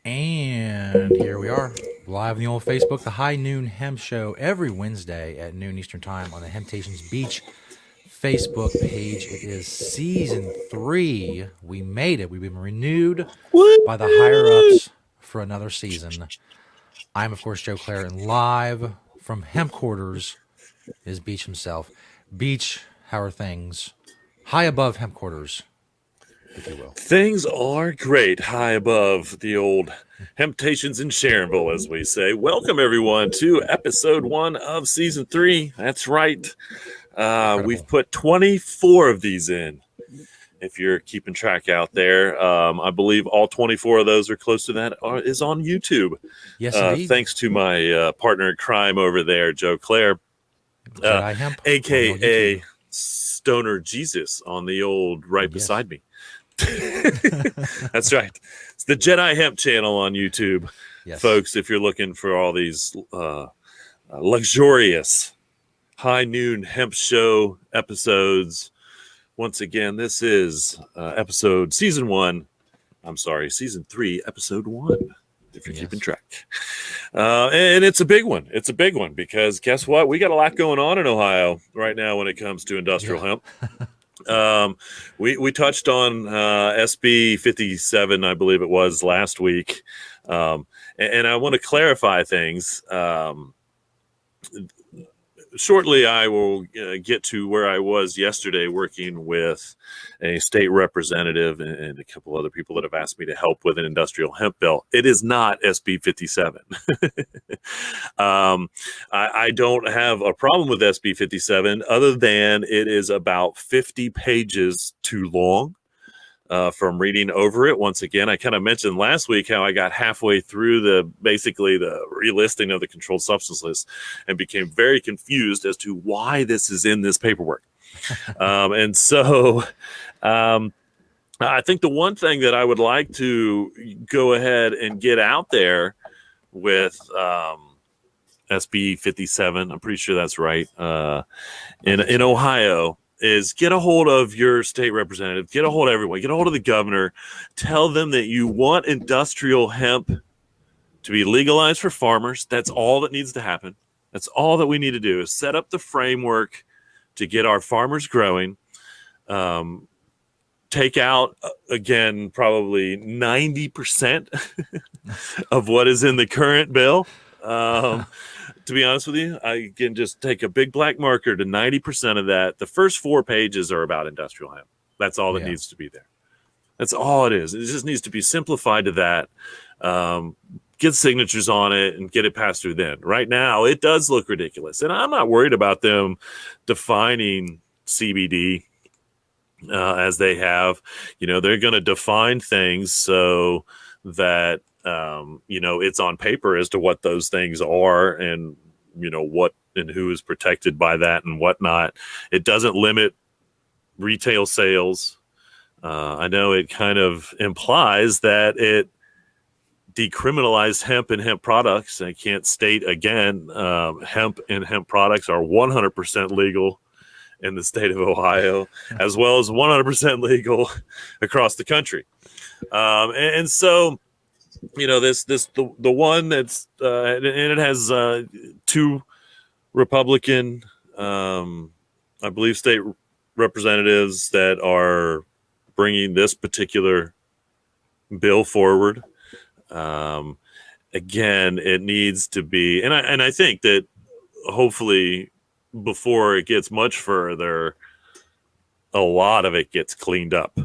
And here we are, live on the old Facebook, the High Noon Hemp Show, every Wednesday at noon Eastern Time on the Temptations Beach Facebook page. It is season 3. We made it. We've been renewed by the higher ups for another season. I'm, of course, Joe Clare, and live from Hemp Quarters is Beach himself. Beach, how are things? High above Hemp Quarters, if you will. Things are great high above the old Temptations in Sharonville, as we say. Welcome, everyone, to episode 1 of season 3. That's right. We've put 24 of these in, if you're keeping track out there. I believe all 24 of those are close to that is on YouTube. Yes, indeed. Thanks to my partner in crime over there, Joe Clare, Hemp, a.k.a. Stoner Jesus on the old right beside me. That's right. It's the Jedi Hemp channel on YouTube, folks. If you're looking for all these luxurious high noon hemp show episodes, once again, this is season 3, episode 1. If you're keeping track, and it's a big one. It's a big one because guess what? We got a lot going on in Ohio right now when it comes to industrial hemp. We touched on SB 57, I believe it was, last week, and I want to clarify things. Shortly, I will get to where I was yesterday working with a state representative and a couple other people that have asked me to help with an industrial hemp bill. It is not SB 57. I don't have a problem with SB 57 other than it is about 50 pages too long. From reading over it. Once again, I kind of mentioned last week how I got halfway through the relisting of the controlled substance list and became very confused as to why this is in this paperwork. And so I think the one thing that I would like to go ahead and get out there with SB 57, I'm pretty sure that's right, in Ohio, is get a hold of your state representative, get a hold of everyone, get a hold of the governor, tell them that you want industrial hemp to be legalized for farmers. That's all that needs to happen. That's all that we need to do is set up the framework to get our farmers growing. Take out, again, probably 90% of what is in the current bill. To be honest with you, I can just take a big black marker to 90% of that. The first 4 pages are about industrial hemp. That's all that needs to be there. That's all it is. It just needs to be simplified to that. Get signatures on it and get it passed through then. Right now, it does look ridiculous. And I'm not worried about them defining CBD as they have. They're going to define things so that it's on paper as to what those things are and, what and who is protected by that and whatnot. It doesn't limit retail sales. I know it kind of implies that it decriminalized hemp and hemp products. I can't state again, hemp and hemp products are 100% legal in the state of Ohio, as well as 100% legal across the country. And so, the one that's and it has 2 Republican, I believe, state representatives that are bringing this particular bill forward. Again, it needs to be, and I think that hopefully before it gets much further, a lot of it gets cleaned up.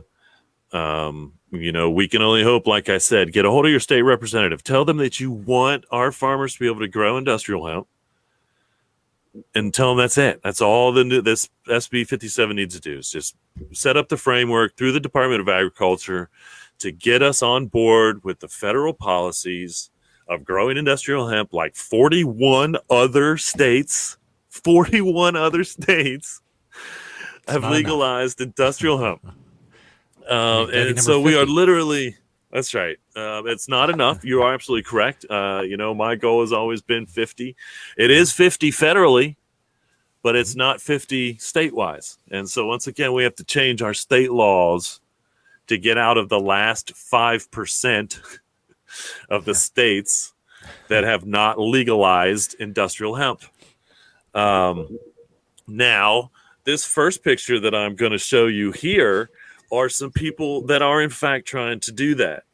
We can only hope, like I said, get a hold of your state representative. Tell them that you want our farmers to be able to grow industrial hemp. And tell them that's it. That's all this SB 57 needs to do is just set up the framework through the Department of Agriculture to get us on board with the federal policies of growing industrial hemp like 41 other states. 41 other states have legalized industrial hemp. And so we are literally, that's right. It's not enough. You are absolutely correct. My goal has always been 50. It is 50 federally, but it's not 50 state-wise. And so once again, we have to change our state laws to get out of the last 5% of the states that have not legalized industrial hemp. Now, this first picture that I'm going to show you here are some people that are in fact trying to do that.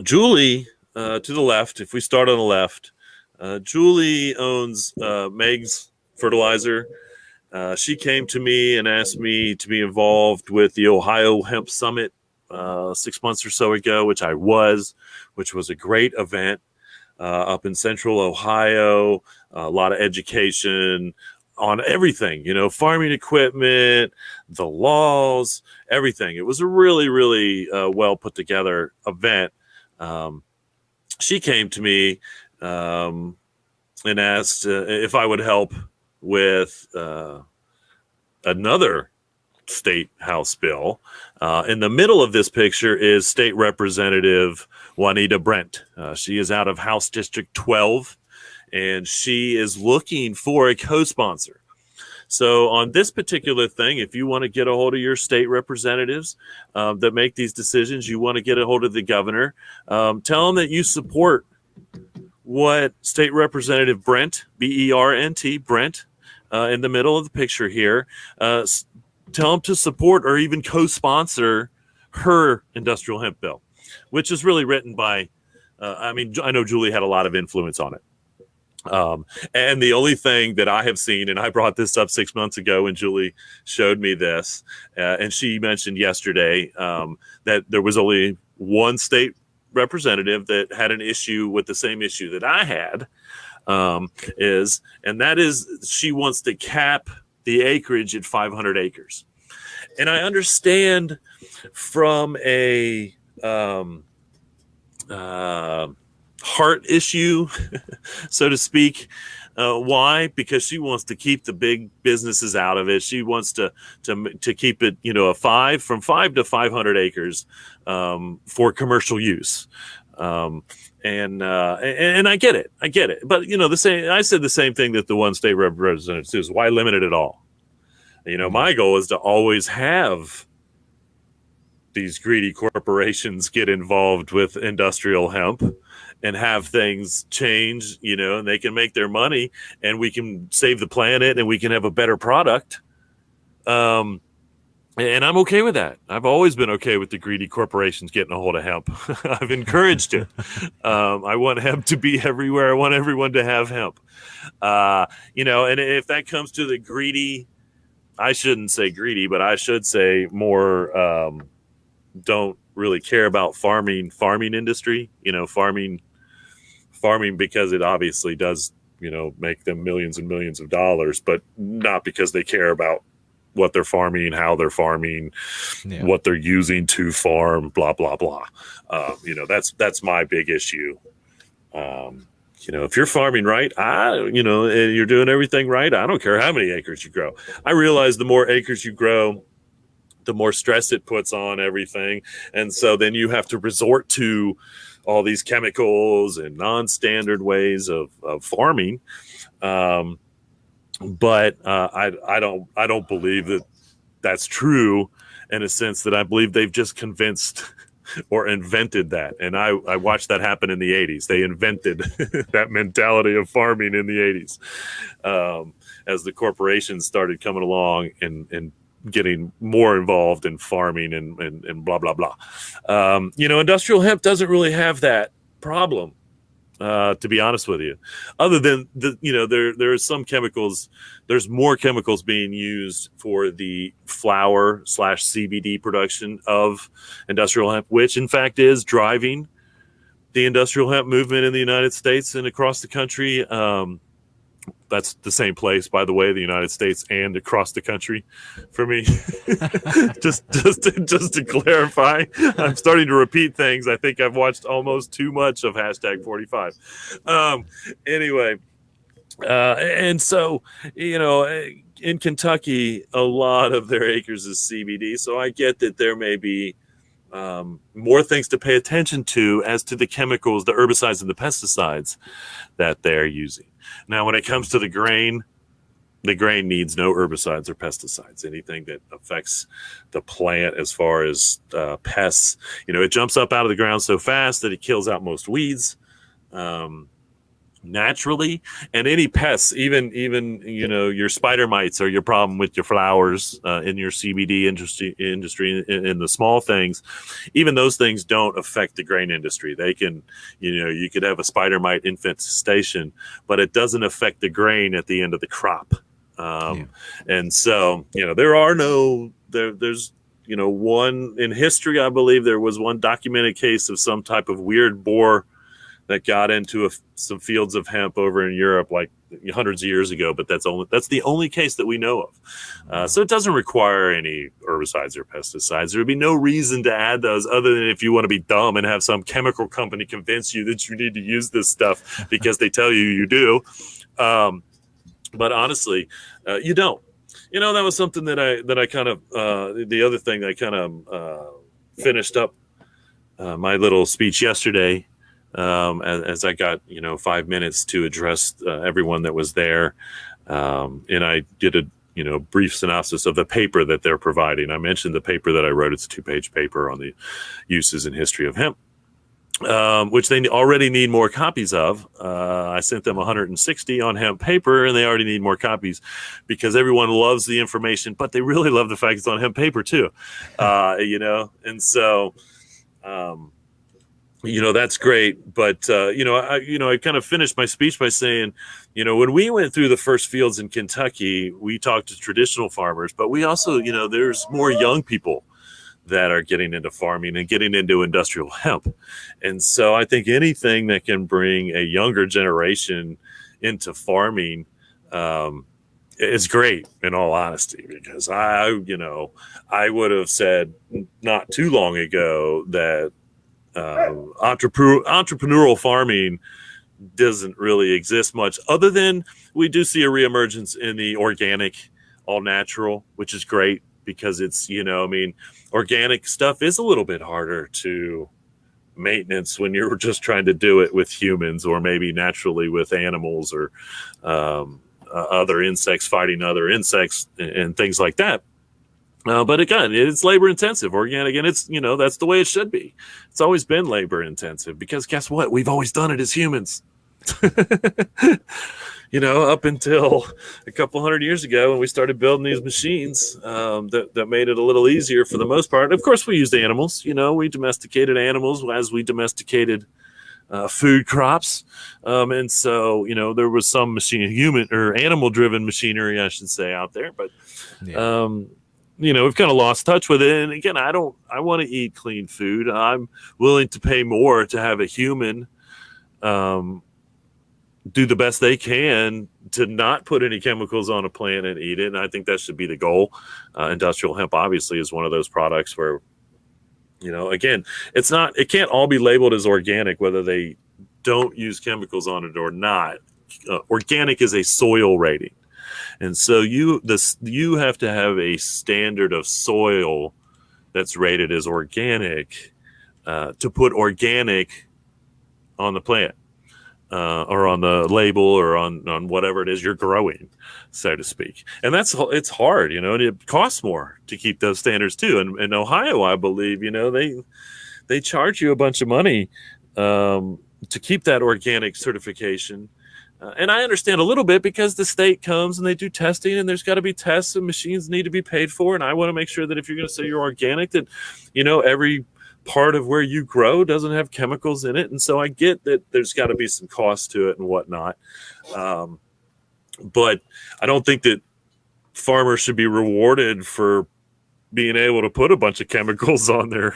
Julie, to the left, if we start on the left, Julie owns Meg's Fertilizer. She came to me and asked me to be involved with the Ohio Hemp Summit 6 months or so ago, which was a great event up in central Ohio. A lot of education on everything, farming equipment, the laws, everything. It was a really, really well put together event. She came to me and asked if I would help with another state House bill. In the middle of this picture is State Representative Juanita Brent. She is out of House District 12, and she is looking for a co-sponsor. So on this particular thing, if you want to get a hold of your state representatives that make these decisions, you want to get a hold of the governor, tell them that you support what State Representative Brent, B-E-R-N-T, Brent, in the middle of the picture here, tell them to support or even co-sponsor her industrial hemp bill, which is really written by, I know Julie had a lot of influence on it. And the only thing that I have seen, and I brought this up 6 months ago when Julie showed me this, and she mentioned yesterday that there was only one state representative that had an issue with the same issue that I had, and that is she wants to cap the acreage at 500 acres. And I understand from a heart issue, so to speak. Why? Because she wants to keep the big businesses out of it. She wants to keep it, from 5 to 500 acres for commercial use. And I get it. But I said the same thing that the one state representative says. Why limit it at all? My goal is to always have these greedy corporations get involved with industrial hemp and have things change, and they can make their money and we can save the planet and we can have a better product. And I'm okay with that. I've always been okay with the greedy corporations getting a hold of hemp. I've encouraged it. I want hemp to be everywhere. I want everyone to have hemp. And if that comes to the greedy, I shouldn't say greedy, but I should say more don't really care about farming industry, farming because it obviously does, make them millions and millions of dollars, but not because they care about what they're farming, how they're farming, what they're using to farm, blah, blah, blah. That's my big issue. If you're farming right, and you're doing everything right, I don't care how many acres you grow. I realize the more acres you grow, the more stress it puts on everything. And so then you have to resort to all these chemicals and non-standard ways of farming. But I don't believe that that's true, in a sense that I believe they've just convinced or invented that. And I watched that happen in the 80s. They invented that mentality of farming in the 80s as the corporations started coming along and getting more involved in farming and blah, blah, blah. Industrial hemp doesn't really have that problem. To be honest with you, other than there are some chemicals, there's more chemicals being used for the flower / CBD production of industrial hemp, which in fact is driving the industrial hemp movement in the United States and across the country. That's the same place, by the way, the United States and across the country for me. just to clarify, I'm starting to repeat things. I think I've watched almost too much of #45. Anyway, and so, in Kentucky, a lot of their acres is CBD. So I get that there may be more things to pay attention to as to the chemicals, the herbicides and the pesticides that they're using. Now, when it comes to the grain, the grain needs no herbicides or pesticides. Anything that affects the plant as far as pests, it jumps up out of the ground so fast that it kills out most weeds. Naturally, and any pests, even your spider mites are your problem with your flowers in your CBD industry in the small things. Even those things don't affect the grain industry. They can, you could have a spider mite infestation, but it doesn't affect the grain at the end of the crop. And so there's one in history, I believe there was one documented case of some type of weird boar that got into some fields of hemp over in Europe like hundreds of years ago, but that's the only case that we know of. So it doesn't require any herbicides or pesticides. There would be no reason to add those other than if you want to be dumb and have some chemical company convince you that you need to use this stuff because they tell you do. But honestly, you don't. That was something that I kind of the other thing I kind of finished up my little speech yesterday. As I got 5 minutes to address everyone that was there, and I did a brief synopsis of the paper that they're providing. I mentioned the paper that I wrote. It's a 2-page paper on the uses and history of hemp, which they already need more copies of. I sent them 160 on hemp paper, and they already need more copies because everyone loves the information, but they really love the fact it's on hemp paper too, and so. That's great. But, I kind of finished my speech by saying, when we went through the first fields in Kentucky, we talked to traditional farmers, but we also, there's more young people that are getting into farming and getting into industrial hemp. And so I think anything that can bring a younger generation into farming, is great, in all honesty, because I would have said not too long ago that entrepreneurial farming doesn't really exist much, other than we do see a reemergence in the organic, all natural, which is great because it's, organic stuff is a little bit harder to maintenance when you're just trying to do it with humans or maybe naturally with animals or other insects fighting other insects and things like that. But again, it's labor intensive, organic, and it's, that's the way it should be. It's always been labor intensive because guess what? We've always done it as humans. Up until a couple hundred years ago when we started building these machines that made it a little easier for the most part. Of course, we used animals. We domesticated animals as we domesticated food crops. And so, there was some human or animal driven machinery, I should say, out there. But we've kind of lost touch with it. And again, I want to eat clean food. I'm willing to pay more to have a human do the best they can to not put any chemicals on a plant and eat it. And I think that should be the goal. Industrial hemp obviously is one of those products where, again, it can't all be labeled as organic, whether they don't use chemicals on it or not. Organic is a soil rating. And so you have to have a standard of soil that's rated as organic to put organic on the plant or on the label or on whatever it is you're growing, so to speak. And it's hard, and it costs more to keep those standards too. And in Ohio, I believe, they charge you a bunch of money to keep that organic certification. And I understand a little bit because the state comes and they do testing and there's got to be tests and machines need to be paid for. And I want to make sure that if you're going to say you're organic, that, every part of where you grow doesn't have chemicals in it. And so I get that there's got to be some cost to it and whatnot. But I don't think that farmers should be rewarded for being able to put a bunch of chemicals on their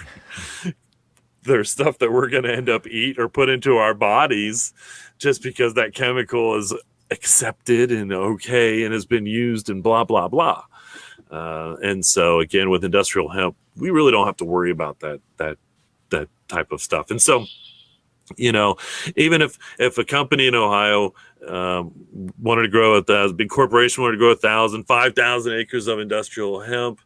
stuff that we're going to end up eat or put into our bodies just because that chemical is accepted and okay and has been used and blah, blah, blah. And so again, with industrial hemp, we really don't have to worry about that type of stuff. And so, even if a company in Ohio wanted to grow 1,000, big corporation wanted to grow 1,000, 5,000 acres of industrial hemp,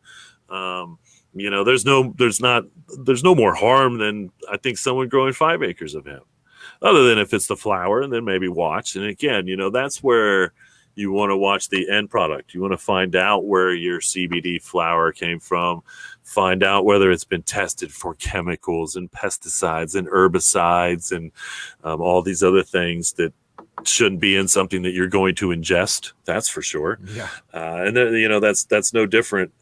there's no more harm than I think someone growing 5 acres of hemp, other than if it's the flower, and then maybe watch. And again, that's where You want to watch the end product. You want to find out where your CBD flower came from, find out whether it's been tested for chemicals and pesticides and herbicides and all these other things that shouldn't be in something that you're going to ingest. That's for sure. Yeah. And that's no different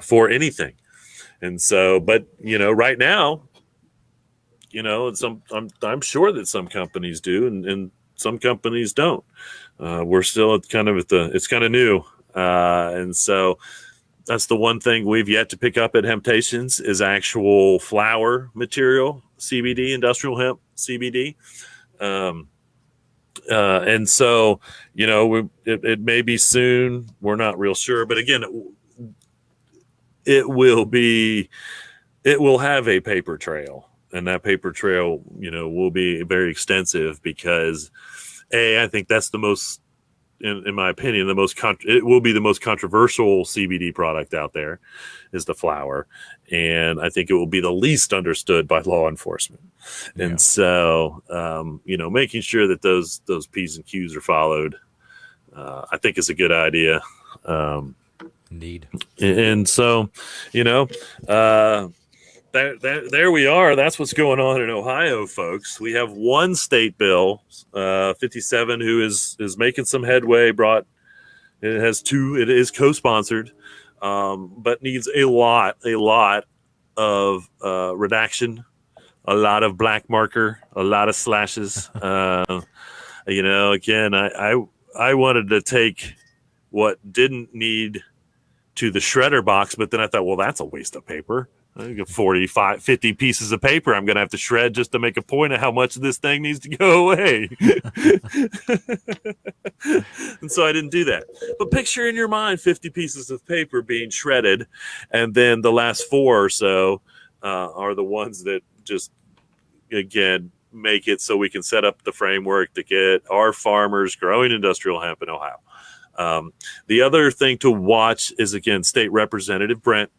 for anything. And so, but right now, I'm sure that some companies do, and some companies don't. We're still it's kind of new, and so that's the one thing we've yet to pick up at Hemptations is actual flower material, CBD, industrial hemp CBD. And so, it may be soon. We're not real sure, but again, it will have a paper trail, and that paper trail, will be very extensive because I think that's the most, in my opinion, it will be the most controversial CBD product out there is the flower. And I think it will be the least understood by law enforcement. Yeah. And so, making sure that those P's and Q's are followed, I think is a good idea. Indeed. And so, there we are. That's what's going on in Ohio, folks. We have one state bill, 57, who is making some headway. It has two. It is co-sponsored, but needs a lot of redaction, a lot of black marker, a lot of slashes. Again, I wanted to take what didn't need to the shredder box, but then I thought, well, that's a waste of paper. I got 45, 50 pieces of paper I'm going to have to shred just to make a point of how much of this thing needs to go away. And so I didn't do that. But picture in your mind 50 pieces of paper being shredded, and then the last 4 or so are the ones that just, again, make it so we can set up the framework to get our farmers growing industrial hemp in Ohio. The other thing to watch is, again, State Representative Brent,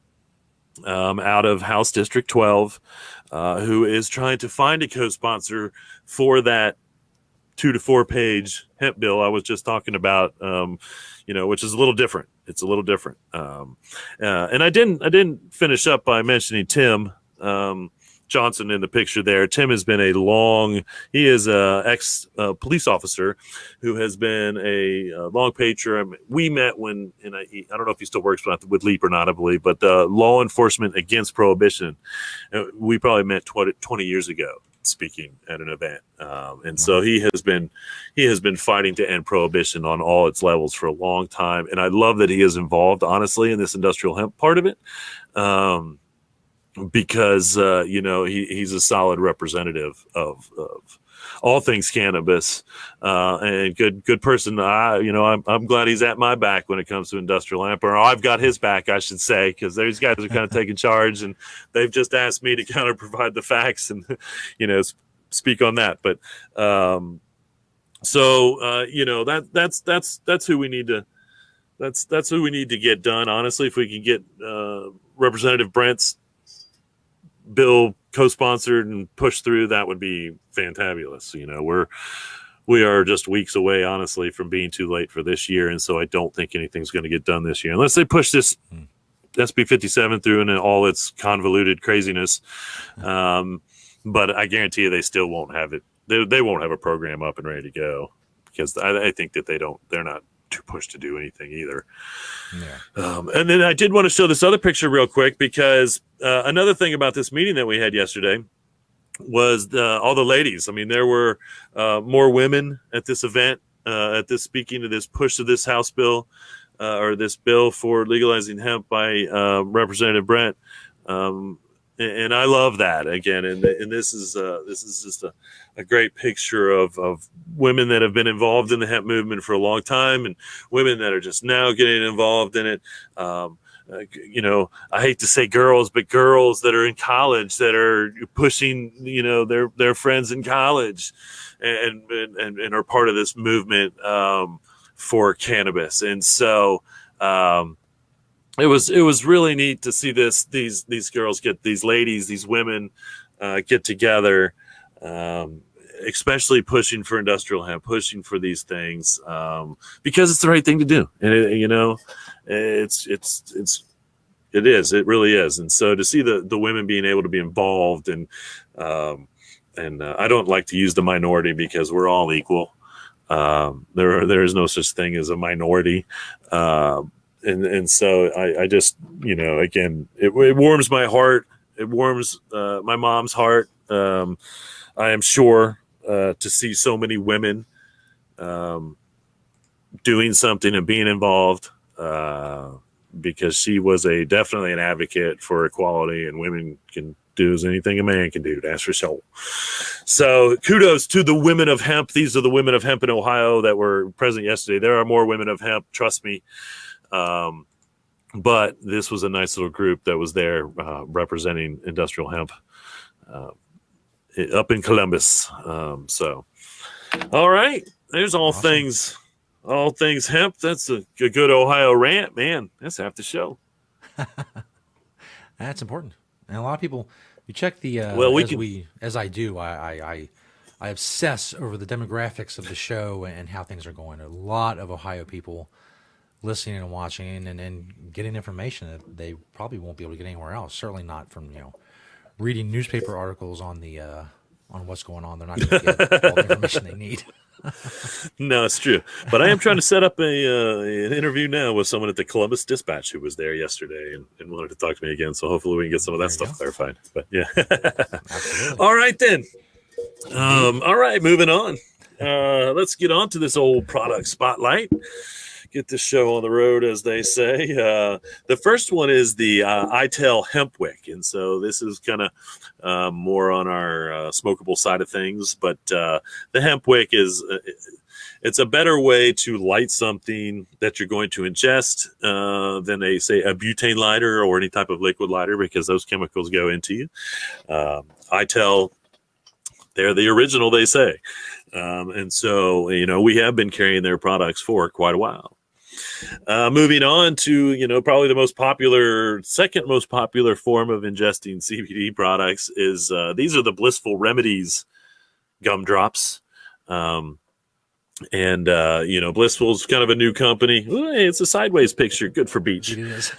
out of House District 12, who is trying to find a co-sponsor for that 2 to 4 page hemp bill I was just talking about, which is a little different. It's a little different. And I didn't finish up by mentioning Tim Johnson in the picture there. Tim has been he is a ex police officer who has been a long patron. We met when, and I don't know if he still works with LEAP or not, I believe, but Law Enforcement Against Prohibition. We probably met 20 years ago speaking at an event. And so he has been fighting to end prohibition on all its levels for a long time. And I love that he is involved, honestly, in this industrial hemp part of it. Because he's a solid representative of all things cannabis, and good person. I'm glad he's at my back when it comes to industrial hemp, or I've got his back, I should say, because these guys are kind of taking charge, and they've just asked me to kind of provide the facts and speak on that. But that's who we need to. That's who we need to get done. Honestly, if we can get Representative Brent's bill co-sponsored and pushed through, that would be fantabulous. We are just weeks away, honestly, from being too late for this year, and so I don't think anything's going to get done this year unless they push this SB 57 through and all its convoluted craziness. But I guarantee you, they still won't have it. They won't have a program up and ready to go because I think that they're not too pushed to do anything either. Yeah. And then I did want to show this other picture real quick because another thing about this meeting that we had yesterday was all the ladies. I mean, there were more women at this event, at this speaking to this push of this House bill or this bill for legalizing hemp by Representative Brent. And I love that again. And this is just a great picture of women that have been involved in the hemp movement for a long time and women that are just now getting involved in it. I hate to say girls, but girls that are in college that are pushing, their friends in college and are part of this movement for cannabis. And so, it was really neat to see these girls these women get together, especially pushing for industrial hemp, pushing for these things, because it's the right thing to do. And it really is. And so to see the women being able to be involved, and I don't like to use the minority because we're all equal. There is no such thing as a minority. And so I just, again, it warms my heart. It warms my mom's heart. I am sure to see so many women doing something and being involved, because she was definitely an advocate for equality, and women can do as anything a man can do. That's for sure. So kudos to the women of hemp. These are the women of hemp in Ohio that were present yesterday. There are more women of hemp, trust me. But this was a nice little group that was there representing industrial hemp up in Columbus. So, all right, there's awesome. all things hemp. That's a good Ohio rant, man. That's half the show. That's important. And a lot of people, you check the as I do, I obsess over the demographics of the show and how things are going. A lot of Ohio people listening and watching and getting information that they probably won't be able to get anywhere else. Certainly not from reading newspaper articles on the on what's going on. They're not going to get all the information they need. No, it's true. But I am trying to set up an interview now with someone at the Columbus Dispatch who was there yesterday and wanted to talk to me again. So hopefully we can get some of that stuff clarified. But yeah. All right, then. All right, moving on. Let's get on to this old product spotlight. Get this show on the road, as they say. The first one is the ITEL Hemp Wick. And so this is kind of more on our smokable side of things. But the Hemp Wick it's a better way to light something that you're going to ingest than a butane lighter or any type of liquid lighter, because those chemicals go into you. ITEL, they're the original, they say. And so, we have been carrying their products for quite a while. Moving on to, probably the second most popular form of ingesting CBD products is these are the Blissful Remedies gumdrops. And Blissful's kind of a new company. Hey, it's a sideways picture. Good for beach. It is.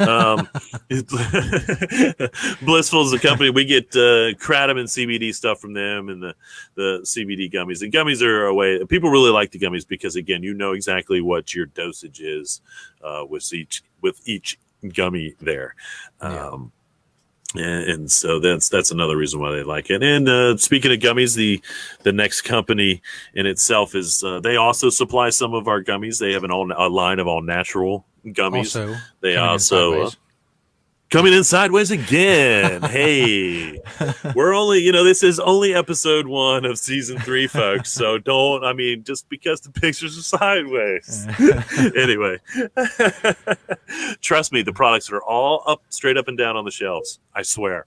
Blissful's a company. We get kratom and CBD stuff from them, and the CBD gummies. The gummies are a way. People really like the gummies because, again, you know exactly what your dosage is with each gummy there. And so that's another reason why they like it. And speaking of gummies, the next company in itself is they also supply some of our gummies. They have a line of all natural gummies. Also, they also coming in sideways again. Hey, we're only, this is only episode 1 of season 3, folks. So just because the pictures are sideways. Anyway, trust me, the products are all straight up and down on the shelves. I swear.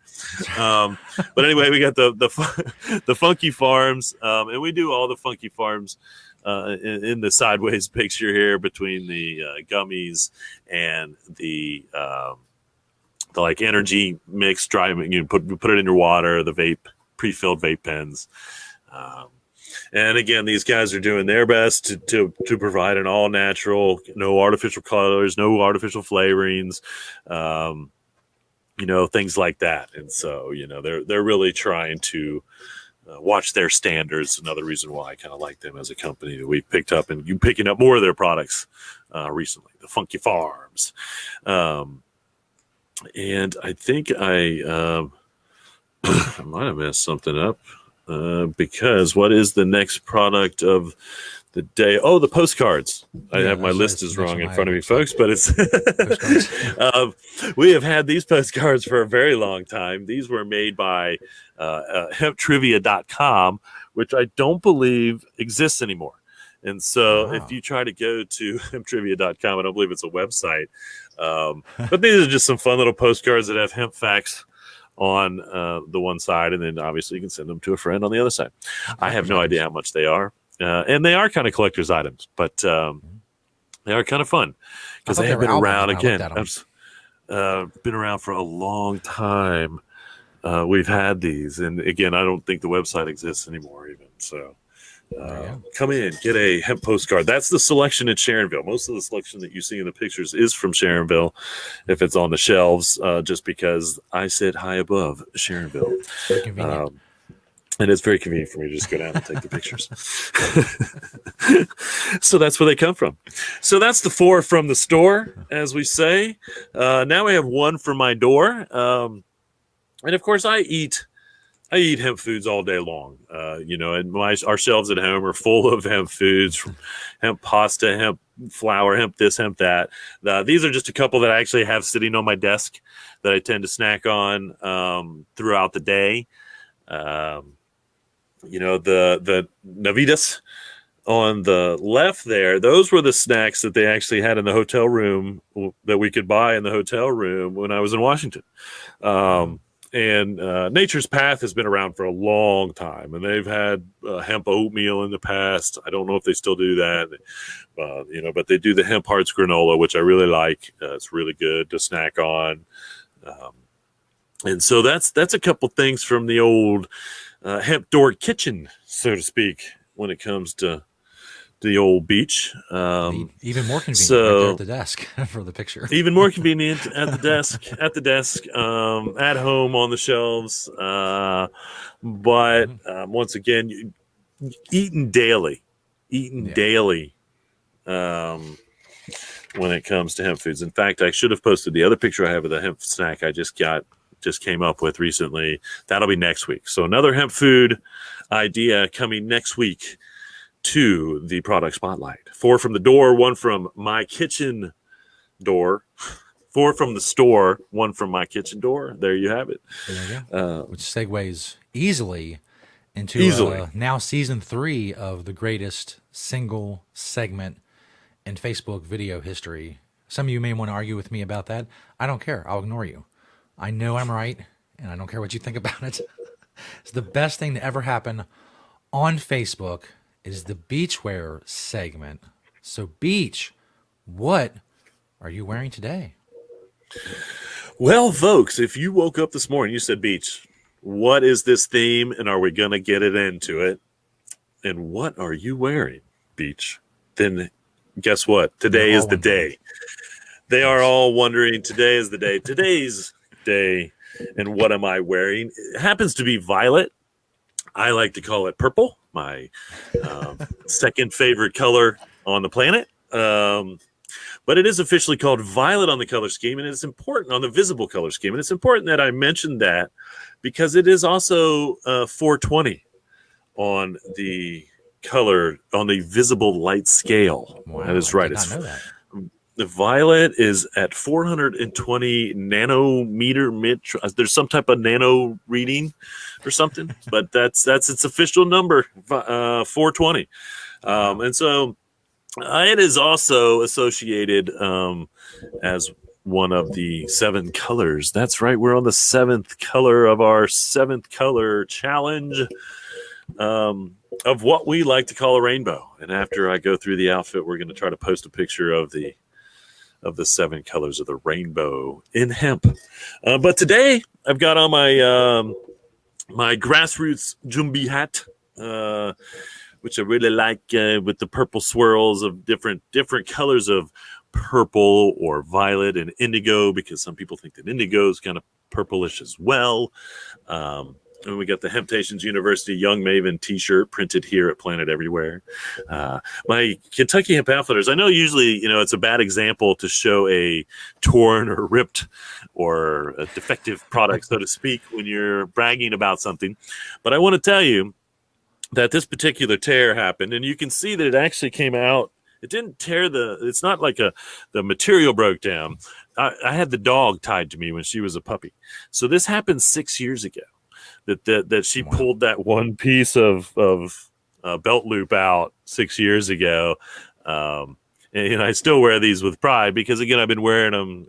But anyway, we got the Funky Farms, and we do all the Funky Farms in the sideways picture here between the gummies and the like energy mix, dry, you put it in your water, the vape, pre-filled vape pens. And again, these guys are doing their best to provide an all natural, no artificial colors, no artificial flavorings, things like that. And so, they're really trying to watch their standards. Another reason why I kind of like them as a company that we picked up, and you picking up more of their products recently, the Funky Farms. And I think I might have messed something up because what is the next product of the day? Oh, the postcards. I have my list is wrong in front of me, folks, but it's we have had these postcards for a very long time. These were made by hemptrivia.com, which I don't believe exists anymore. And so if you try to go to hemptrivia.com, I don't believe it's a website. But these are just some fun little postcards that have hemp facts on the one side, and then obviously you can send them to a friend on the other side. I have no idea how much they are. And they are kind of collector's items, but they are kind of fun because they have been around again. Been around for a long time. We've had these, and again, I don't think the website exists anymore even. So There you go. Come in, get a hemp postcard. That's the selection in Sharonville. Most of the selection that you see in the pictures is from Sharonville, if it's on the shelves, just because I sit high above Sharonville. Very convenient. And it's very convenient for me to just go down and take the pictures. So that's where they come from. So that's the 4 from the store, as we say. Now we have 1 from my door. And of course, I eat hemp foods all day long. And our shelves at home are full of hemp foods, from hemp pasta, hemp flour, hemp this, hemp that. These are just a couple that I actually have sitting on my desk that I tend to snack on throughout the day. The Navitas on the left there, those were the snacks that they actually had in the hotel room that we could buy in the hotel room when I was in Washington. And Nature's Path has been around for a long time, and they've had hemp oatmeal in the past. I don't know if they still do that, but they do the hemp hearts granola, which I really like. It's really good to snack on. And so that's a couple things from the old hemp door kitchen, so to speak, when it comes to the old beach. Even more convenient right there at the desk for the picture. Even more convenient at the desk, at home on the shelves. But once again, eating daily when it comes to hemp foods. In fact, I should have posted the other picture I have of the hemp snack I just came up with recently. That'll be next week. So another hemp food idea coming next week to the product spotlight. 4 from the door, 1 from my kitchen door. 4 from the store, 1 from my kitchen door. There you have it. There you go. Which segues easily into now season 3 of the greatest single segment in Facebook video history. Some of you may want to argue with me about that. I don't care. I'll ignore you. I know I'm right, and I don't care what you think about it. It's the best thing to ever happen on Facebook is the beachwear segment. So, Beach, what are you wearing today? Well, folks, if you woke up this morning, you said, Beach, what is this theme, and are we going to get it into it? And what are you wearing, Beach? Then guess what? Today is the day. They are all wondering, today is the day. Today's day, and what am I wearing? It happens to be violet. I like to call it purple, my second favorite color on the planet. But it is officially called violet on the color scheme, and it's important on the visible color scheme. And it's important that I mention that because it is also 420 on the color, on the visible light scale. Wow, that is right. I did not know that. The violet is at 420 nanometer. There's some type of nano reading or something, but that's its official number, 420. And so it is also associated as one of the 7 colors. That's right. We're on the 7th color of our 7th color challenge of what we like to call a rainbow. And after I go through the outfit, we're going to try to post a picture of the 7 colors of the rainbow in hemp. But today I've got on my my grassroots Jumbi hat, which I really like, with the purple swirls of different colors of purple or violet and indigo, because some people think that indigo is kind of purplish as well. And we got the Hemptations University Young Maven t-shirt printed here at Planet Everywhere. My Kentucky Hemp Outfitters, I know usually, it's a bad example to show a torn or ripped or a defective product, so to speak, when you're bragging about something. But I want to tell you that this particular tear happened, and you can see that it actually came out. It didn't tear it's not like the material broke down. I had the dog tied to me when she was a puppy. So this happened 6 years ago. That she pulled that one piece of belt loop out 6 years ago. And I still wear these with pride because, again, I've been wearing them,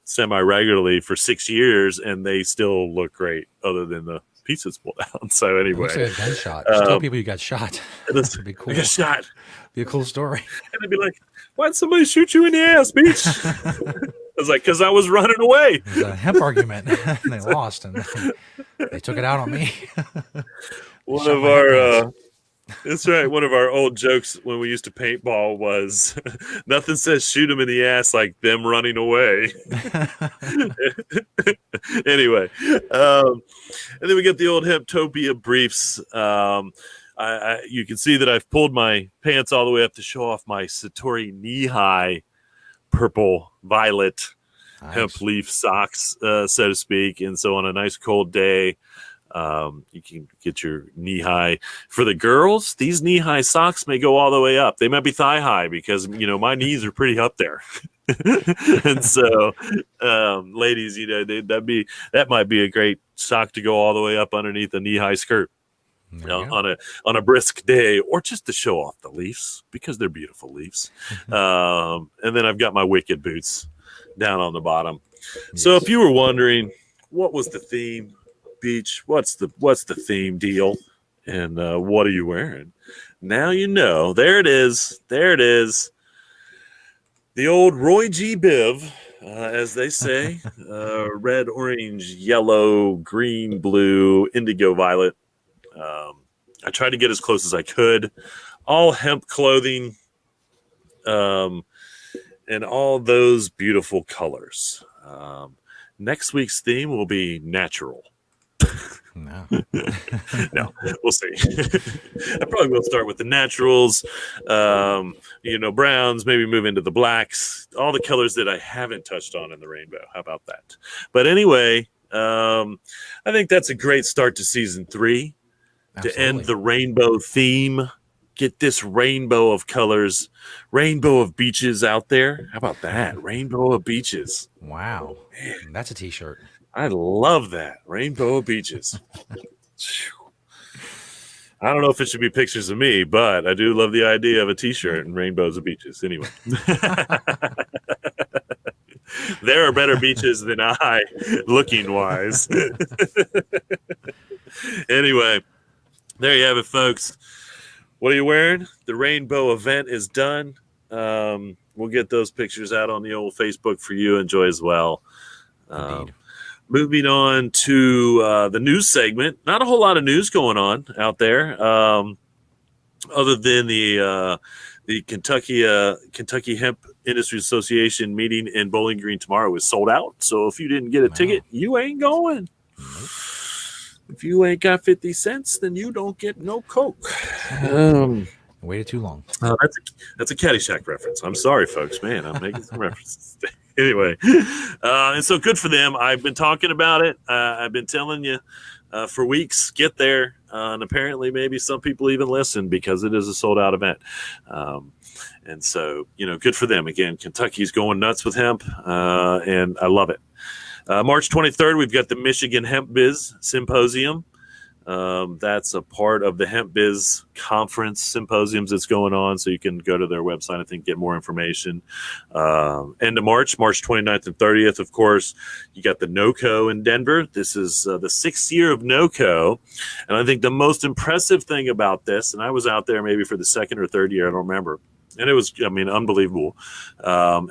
semi-regularly for 6 years, and they still look great other than the pieces pulled out. So anyway. It looks like a gunshot. Just tell people you got shot. That'd be cool. I got shot. Be a cool story. And they'd be like, why'd somebody shoot you in the ass, Beach? I was like, because I was running away. It was a hemp argument. They lost, and they took it out on me. One of our That's right. One of our old jokes when we used to paintball was nothing says shoot them in the ass like them running away. Anyway, and then we get the old Hemptopia briefs. You can see that I've pulled my pants all the way up to show off my Satori knee-high purple violet hemp Nice. leaf socks, so to speak. And so on a nice cold day, you can get your knee high. For the girls, these knee high socks may go all the way up. They might be thigh high because my knees are pretty up there. And so, ladies, that might be a great sock to go all the way up underneath a knee high skirt. On a brisk day, or just to show off the leaves because they're beautiful leaves. And then I've got my wicked boots down on the bottom. Yes. So if you were wondering what was the theme, Beach, what's the theme deal, and what are you wearing? Now you know. There it is. The old Roy G. Biv, as they say, red, orange, yellow, green, blue, indigo, violet. I tried to get as close as I could. All hemp clothing, and all those beautiful colors. Next week's theme will be natural. No. No, we'll see. I probably will start with the naturals, browns, maybe move into the blacks, all the colors that I haven't touched on in the rainbow. How about that? But anyway, I think that's a great start to season 3. Absolutely. To end the rainbow theme. Get this rainbow of colors, rainbow of beaches out there. How about that? Rainbow of beaches. Wow. Man, that's a t-shirt. I love that. Rainbow of beaches. I don't know if it should be pictures of me, but I do love the idea of a t-shirt and rainbows of beaches. Anyway. There are better beaches than I, looking wise. Anyway, there you have it, folks. What are you wearing? The rainbow event is done. We'll get those pictures out on the old Facebook for you. Enjoy as well. Moving on to the news segment. Not a whole lot of news going on out there, other than the Kentucky Hemp Industry Association meeting in Bowling Green tomorrow is sold out. So if you didn't get a ticket, you ain't going. Nope. If you ain't got 50 cents, then you don't get no Coke. Waited too long. That's a Caddyshack reference. I'm sorry, folks. Man, I'm making some references. Anyway, and so good for them. I've been talking about it. I've been telling you for weeks, get there. And apparently maybe some people even listen because it is a sold-out event. And so, good for them. Again, Kentucky's going nuts with hemp, and I love it. March 23rd, we've got the Michigan Hemp Biz Symposium. That's a part of the Hemp Biz Conference symposiums that's going on, so you can go to their website, I think, get more information. End of March 29th and 30th, of course, you got the NOCO in Denver. This is the 6th year of NOCO, and I think the most impressive thing about this, and I was out there maybe for the 2nd or 3rd year, I don't remember, and it was, unbelievable,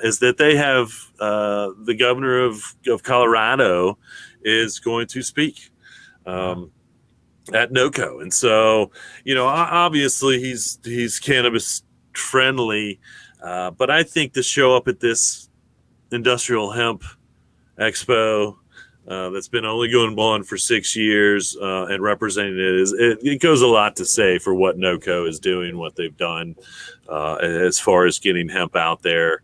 is that they have the governor of Colorado is going to speak at NOCO. And so, obviously he's cannabis friendly, but I think to show up at this industrial hemp expo that's been only going on for 6 years and representing it goes a lot to say for what NOCO is doing, what they've done as far as getting hemp out there,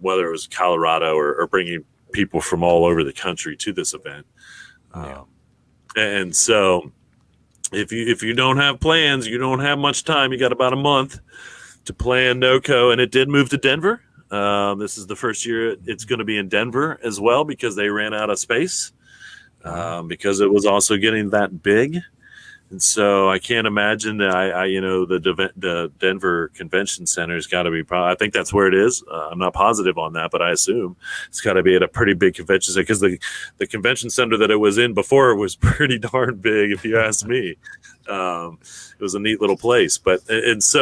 whether it was Colorado or bringing people from all over the country to this event. And so if you don't have plans, you don't have much time, you got about a month to plan NOCO, and it did move to Denver. This is the first year it's going to be in Denver as well because they ran out of space because it was also getting that big. And so I can't imagine that the Denver Convention Center has got to be, I think that's where it is. I'm not positive on that, but I assume it's got to be at a pretty big convention center because the convention center that it was in before was pretty darn big, if you ask me. It was a neat little place. That's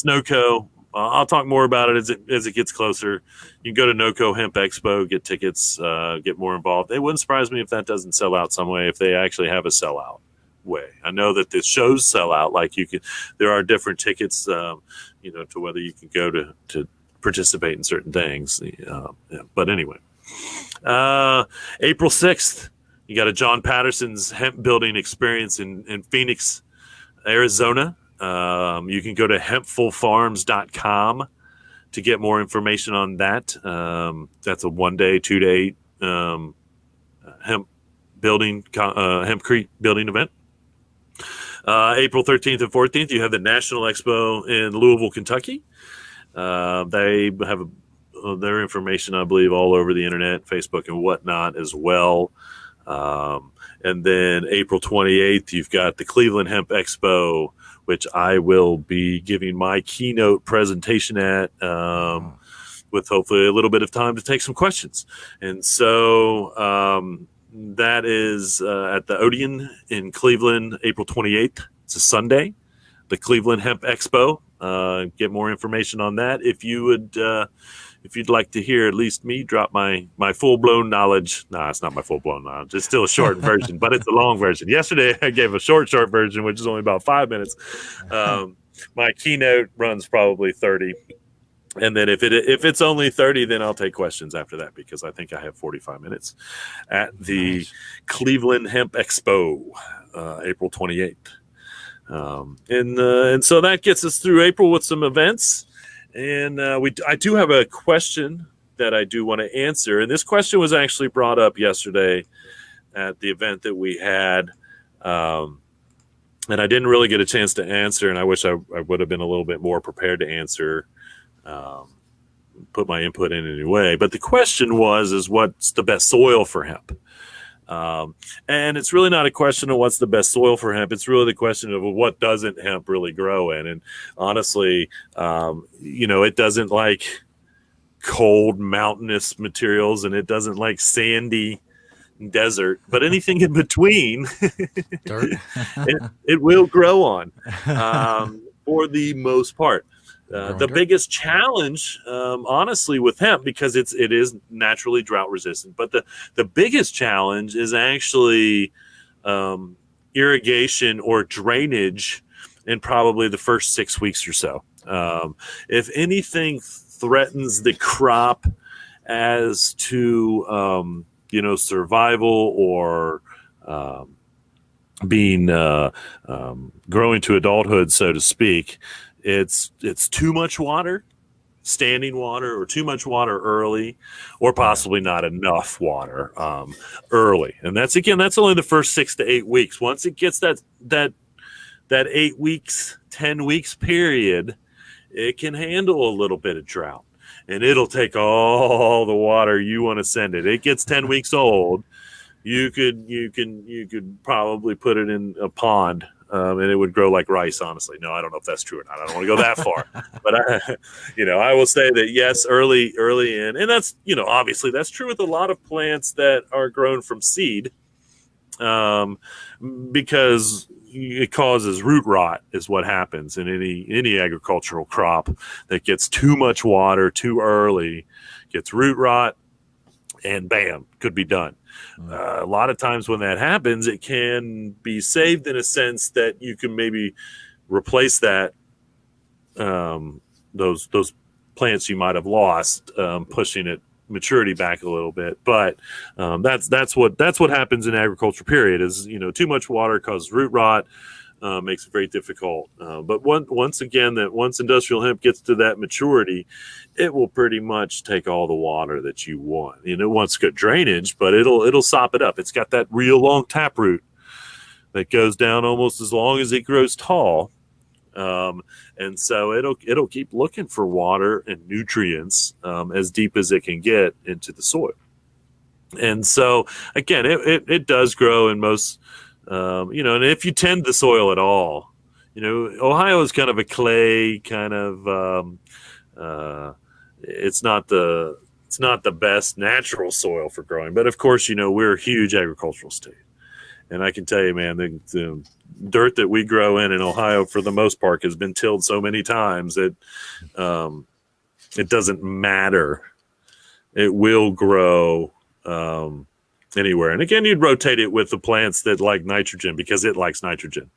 NOCO. I'll talk more about it as it gets closer. You can go to NOCO Hemp Expo, get tickets, get more involved. It wouldn't surprise me if that doesn't sell out some way, if they actually have a sellout. way. I know that the shows sell out. Like there are different tickets, to whether you can go to participate in certain things. Yeah. But anyway, April 6th, you got a John Patterson's hemp building experience in Phoenix, Arizona. You can go to hempfulfarms.com to get more information on that. That's a 1-day, 2-day hemp hempcrete building event. April 13th and 14th, you have the National Expo in Louisville, Kentucky. They have their information, I believe, all over the internet, Facebook and whatnot as well. And then April 28th, you've got the Cleveland Hemp Expo, which I will be giving my keynote presentation at, with hopefully a little bit of time to take some questions. And so that is at the Odeon in Cleveland, April 28th. It's a Sunday, the Cleveland Hemp Expo. Get more information on that. If you'd like to hear at least me drop my full-blown knowledge. No, it's not my full-blown knowledge. It's still a short version, but it's a long version. Yesterday, I gave a short version, which is only about 5 minutes. My keynote runs probably 30. And then if it's only 30, then I'll take questions after that, because I think I have 45 minutes at the Cleveland Hemp Expo, April 28th. And so that gets us through April with some events. And I do have a question that I do want to answer. And this question was actually brought up yesterday at the event that we had. And I didn't really get a chance to answer. And I wish I would have been a little bit more prepared to answer, put my input in anyway. But the question is what's the best soil for hemp? And it's really not a question of what's the best soil for hemp. It's really the question of what doesn't hemp really grow in. And honestly, it doesn't like cold mountainous materials, and it doesn't like sandy desert, but anything in between, Dirt. it will grow on, for the most part. The biggest challenge, honestly, with hemp, because it is naturally drought resistant, but the biggest challenge is actually irrigation or drainage in probably the first 6 weeks or so. If anything threatens the crop as to survival or being growing to adulthood, so to speak, it's too much water, standing water, or too much water early, or possibly not enough water early. And that's only the first 6 to 8 weeks. Once it gets that 8 weeks, 10 weeks period, it can handle a little bit of drought, and it'll take all the water you want to send it. It gets 10 weeks old. You could probably put it in a pond, and it would grow like rice. Honestly, no, I don't know if that's true or not. I don't want to go that far, but I will say that yes, early in, and that's obviously that's true with a lot of plants that are grown from seed, because it causes root rot is what happens in any agricultural crop that gets too much water too early, gets root rot, and bam, could be done. A lot of times when that happens, it can be saved in a sense that you can maybe replace that, those plants you might have lost, pushing it maturity back a little bit. But that's what happens in agriculture, period, is too much water causes root rot, makes it very difficult. But once industrial hemp gets to that maturity, it will pretty much take all the water that you want. It wants good drainage, but it'll sop it up. It's got that real long taproot that goes down almost as long as it grows tall. And so it'll keep looking for water and nutrients as deep as it can get into the soil. And so again, it does grow in most, and if you tend the soil at all, Ohio is kind of a clay kind of, it's not the best natural soil for growing, but of course, we're a huge agricultural state. And I can tell you, man, the dirt that we grow in Ohio, for the most part, has been tilled so many times that it doesn't matter. It will grow anywhere. And again, you'd rotate it with the plants that like nitrogen because it likes nitrogen.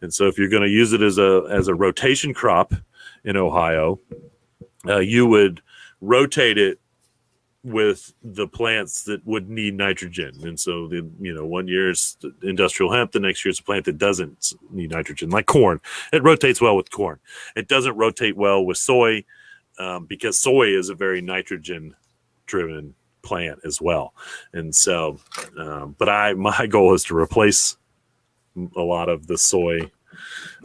And so if you're going to use it as a rotation crop in Ohio, you would rotate it with the plants that would need nitrogen. And so one year it's industrial hemp, the next year it's a plant that doesn't need nitrogen, like corn. It rotates well with corn. It doesn't rotate well with soy because soy is a very nitrogen driven plant as well. And so but my goal is to replace a lot of the soy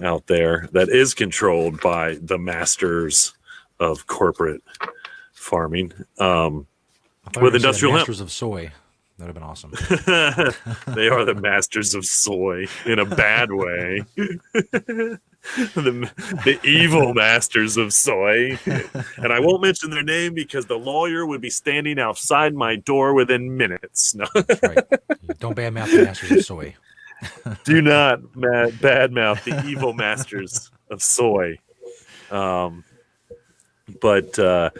out there that is controlled by the masters of corporate farming with industrial hemp. Masters of soy. That would have been awesome. They are the masters of soy in a bad way. the evil masters of soy. And I won't mention their name because the lawyer would be standing outside my door within minutes. No. That's right. Don't badmouth the masters of soy. Do not badmouth the evil masters of soy. But all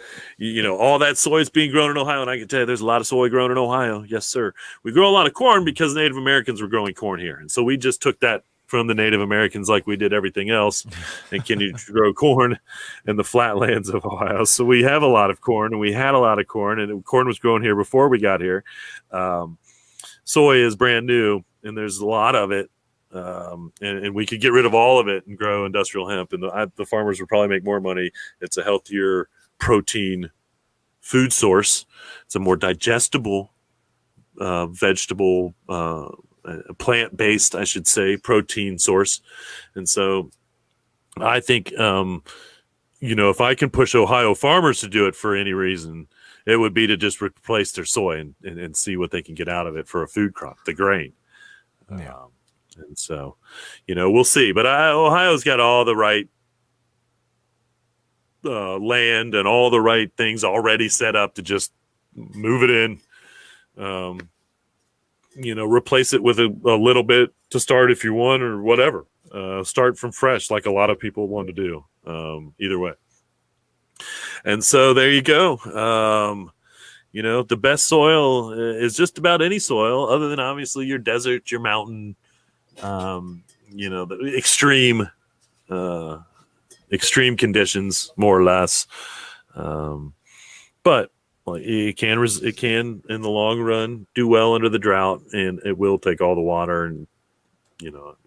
that soy is being grown in Ohio, and I can tell you there's a lot of soy grown in Ohio. Yes, sir. We grow a lot of corn because Native Americans were growing corn here. And so we just took that from the Native Americans like we did everything else and continued to grow corn in the flatlands of Ohio. So we have a lot of corn, and we had a lot of corn, and corn was grown here before we got here. Soy is brand new, and there's a lot of it. And we could get rid of all of it and grow industrial hemp, and the farmers would probably make more money. It's a healthier protein food source. It's a more digestible vegetable, plant-based, I should say, protein source. And so I think, if I can push Ohio farmers to do it for any reason, it would be to just replace their soy and see what they can get out of it for a food crop, the grain. Yeah. And so, we'll see. But Ohio's got all the right land and all the right things already set up to just move it in. Replace it with a little bit to start if you want or whatever. Start from fresh like a lot of people want to do. Either way. And so there you go. The best soil is just about any soil other than obviously your desert, your mountain, the extreme conditions, more or less. But it can in the long run do well under the drought, and it will take all the water and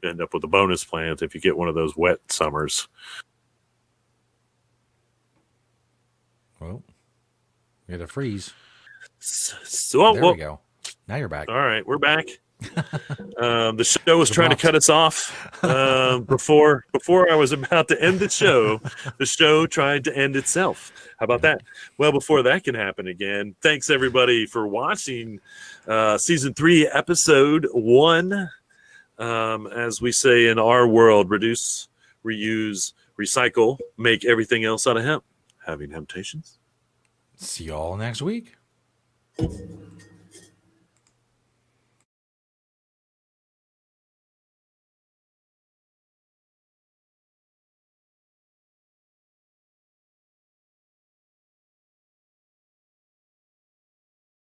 end up with a bonus plant if you get one of those wet summers. Well, we had a freeze. So there we go. Now you're back. All right, we're back. The show was trying to cut us off before I was about to end the show. The show tried to end itself. How about that? Well, before that can happen again, thanks everybody for watching season 3, episode 1. As we say in our world, reduce, reuse, recycle, make everything else out of hemp. Having temptations. See y'all next week.